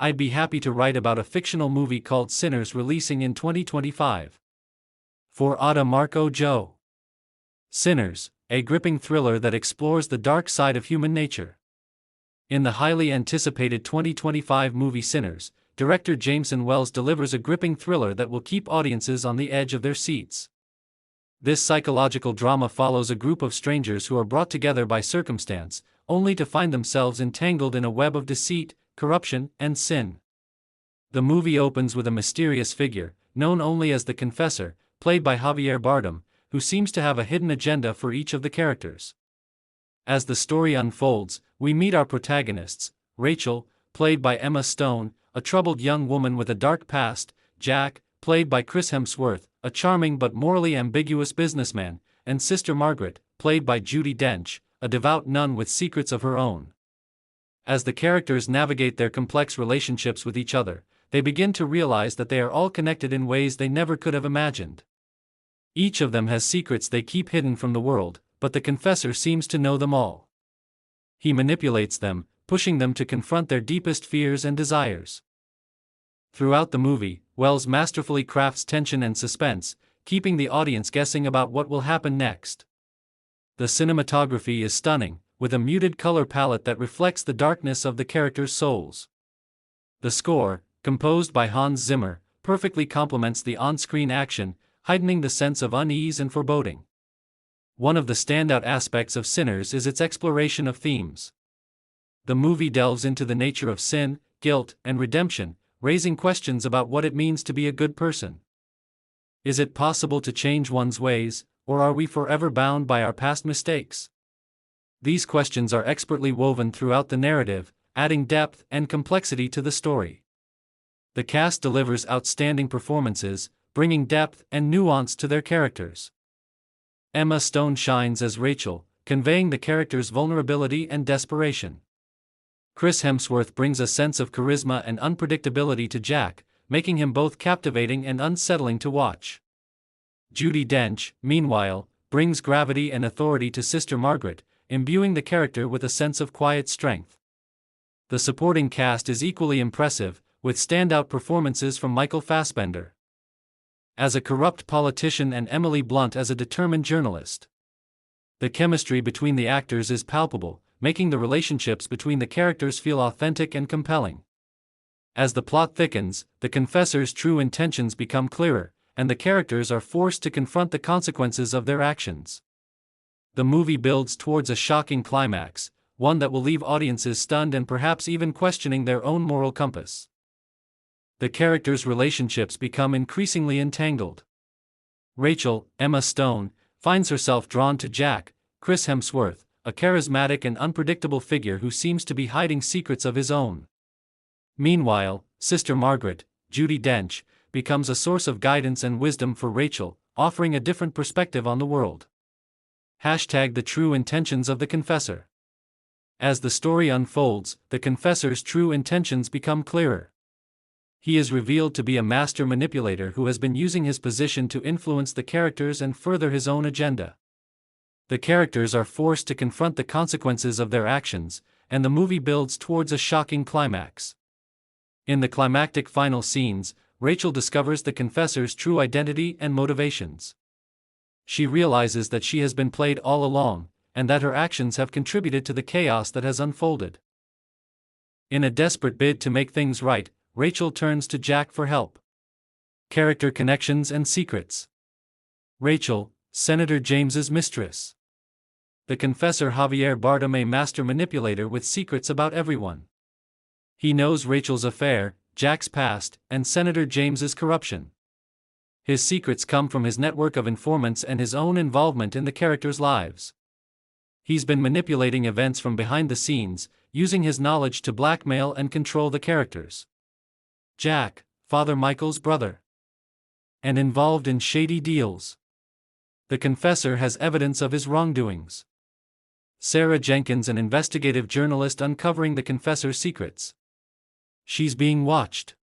I'd be happy to write about a fictional movie called Sinners releasing in 2025. For Ada Marco Joe. Sinners, a gripping thriller that explores the dark side of human nature. In the highly anticipated 2025 movie Sinners, director Jameson Wells delivers a gripping thriller that will keep audiences on the edge of their seats. This psychological drama follows a group of strangers who are brought together by circumstance, only to find themselves entangled in a web of deceit, corruption, and sin. The movie opens with a mysterious figure, known only as the Confessor, played by Javier Bardem, who seems to have a hidden agenda for each of the characters. As the story unfolds, we meet our protagonists: Rachel, played by Emma Stone, a troubled young woman with a dark past; Jack, played by Chris Hemsworth, a charming but morally ambiguous businessman; and Sister Margaret, played by Judi Dench, a devout nun with secrets of her own. As the characters navigate their complex relationships with each other, they begin to realize that they are all connected in ways they never could have imagined. Each of them has secrets they keep hidden from the world, but the Confessor seems to know them all. He manipulates them, pushing them to confront their deepest fears and desires. Throughout the movie, Wells masterfully crafts tension and suspense, keeping the audience guessing about what will happen next. The cinematography is stunning, with a muted color palette that reflects the darkness of the characters' souls. The score, composed by Hans Zimmer, perfectly complements the on-screen action, heightening the sense of unease and foreboding. One of the standout aspects of Sinners is its exploration of themes. The movie delves into the nature of sin, guilt, and redemption, raising questions about what it means to be a good person. Is it possible to change one's ways, or are we forever bound by our past mistakes? These questions are expertly woven throughout the narrative, adding depth and complexity to the story. The cast delivers outstanding performances, bringing depth and nuance to their characters. Emma Stone shines as Rachel, conveying the character's vulnerability and desperation. Chris Hemsworth brings a sense of charisma and unpredictability to Jack, making him both captivating and unsettling to watch. Judi Dench, meanwhile, brings gravity and authority to Sister Margaret, imbuing the character with a sense of quiet strength. The supporting cast is equally impressive, with standout performances from Michael Fassbender as a corrupt politician and Emily Blunt as a determined journalist. The chemistry between the actors is palpable, making the relationships between the characters feel authentic and compelling. As the plot thickens, the Confessor's true intentions become clearer, and the characters are forced to confront the consequences of their actions. The movie builds towards a shocking climax, one that will leave audiences stunned and perhaps even questioning their own moral compass. The characters' relationships become increasingly entangled. Rachel, Emma Stone, finds herself drawn to Jack, Chris Hemsworth, a charismatic and unpredictable figure who seems to be hiding secrets of his own. Meanwhile, Sister Margaret, Judi Dench, becomes a source of guidance and wisdom for Rachel, offering a different perspective on the world. #The true intentions of the Confessor. As the story unfolds, the Confessor's true intentions become clearer. He is revealed to be a master manipulator who has been using his position to influence the characters and further his own agenda. The characters are forced to confront the consequences of their actions, and the movie builds towards a shocking climax. In the climactic final scenes, Rachel discovers the Confessor's true identity and motivations. She realizes that she has been played all along, and that her actions have contributed to the chaos that has unfolded. In a desperate bid to make things right, Rachel turns to Jack for help. Character connections and secrets. Rachel, Senator James's mistress. The Confessor Javier Bardem, a master manipulator with secrets about everyone. He knows Rachel's affair, Jack's past, and Senator James's corruption. His secrets come from his network of informants and his own involvement in the characters' lives. He's been manipulating events from behind the scenes, using his knowledge to blackmail and control the characters. Jack, Father Michael's brother, and involved in shady deals. The Confessor has evidence of his wrongdoings. Sarah Jenkins, an investigative journalist uncovering the Confessor's secrets. She's being watched.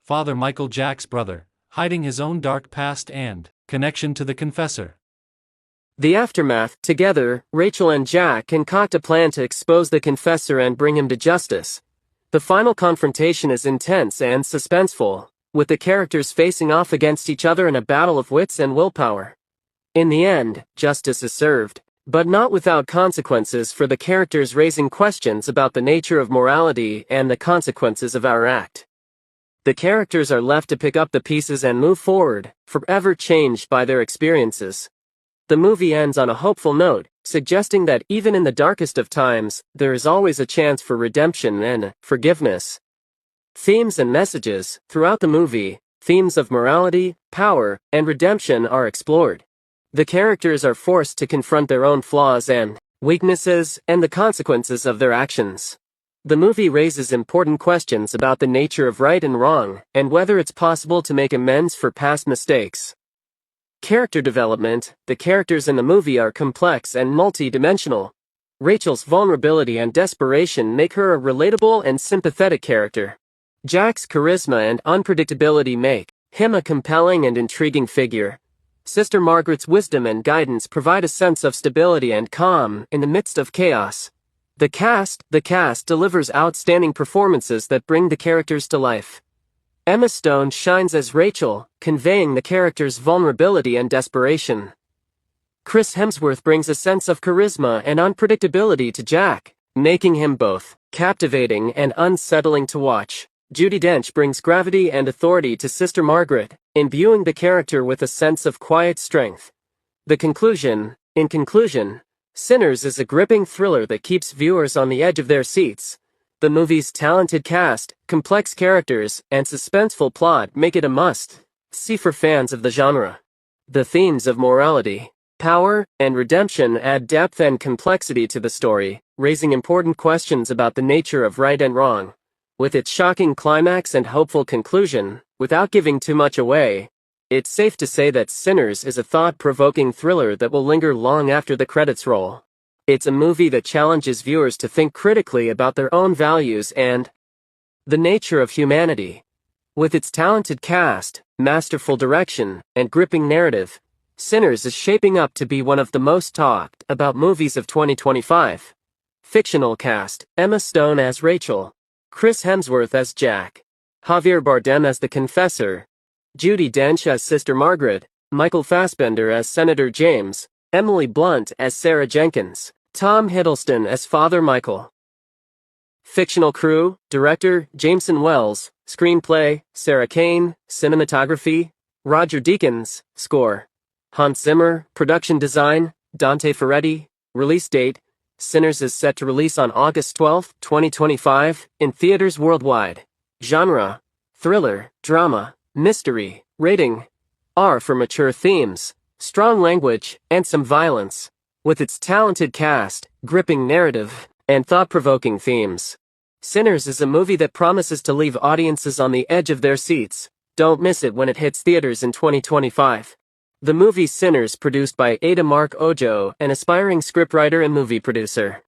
Father Michael, Jack's brother, hiding his own dark past and connection to the Confessor. The aftermath. Together, Rachel and Jack concoct a plan to expose the Confessor and bring him to justice. The final confrontation is intense and suspenseful, with the characters facing off against each other in a battle of wits and willpower. In the end, justice is served, but not without consequences for the characters, raising questions about the nature of morality and the consequences of our act. The characters are left to pick up the pieces and move forward, forever changed by their experiences. The movie ends on a hopeful note, suggesting that even in the darkest of times, there is always a chance for redemption and forgiveness. Themes and messages throughout the movie, themes of morality, power, and redemption are explored. The characters are forced to confront their own flaws and weaknesses and the consequences of their actions. The movie raises important questions about the nature of right and wrong, and whether it's possible to make amends for past mistakes. Character development. The characters in the movie are complex and multi-dimensional. Rachel's vulnerability and desperation make her a relatable and sympathetic character. Jack's charisma and unpredictability make him a compelling and intriguing figure. Sister Margaret's wisdom and guidance provide a sense of stability and calm in the midst of chaos. The cast delivers outstanding performances that bring the characters to life. Emma Stone shines as Rachel, conveying the character's vulnerability and desperation. Chris Hemsworth brings a sense of charisma and unpredictability to Jack, making him both captivating and unsettling to watch. Judi Dench brings gravity and authority to Sister Margaret, imbuing the character with a sense of quiet strength. In conclusion, Sinners is a gripping thriller that keeps viewers on the edge of their seats. The movie's talented cast, complex characters, and suspenseful plot make it a must-see for fans of the genre. The themes of morality, power, and redemption add depth and complexity to the story, raising important questions about the nature of right and wrong. With its shocking climax and hopeful conclusion, without giving too much away, it's safe to say that Sinners is a thought-provoking thriller that will linger long after the credits roll. It's a movie that challenges viewers to think critically about their own values and the nature of humanity. With its talented cast, masterful direction, and gripping narrative, Sinners is shaping up to be one of the most talked about movies of 2025. Fictional cast: Emma Stone as Rachel, Chris Hemsworth as Jack, Javier Bardem as the Confessor, Judi Dench as Sister Margaret, Michael Fassbender as Senator James, Emily Blunt as Sarah Jenkins, Tom Hiddleston as Father Michael. Fictional crew: Director, Jameson Wells, Screenplay, Sarah Kane, Cinematography, Roger Deakins, Score, Hans Zimmer, Production Design, Dante Ferretti. Release date: Sinners is set to release on August 12, 2025, in theaters worldwide. Genre: thriller, drama, mystery. Rating: R for mature themes, strong language, and some violence. With its talented cast, gripping narrative, and thought-provoking themes, Sinners is a movie that promises to leave audiences on the edge of their seats. Don't miss it when it hits theaters in 2025. The movie Sinners, produced by Ada Mark Ojo, an aspiring scriptwriter and movie producer.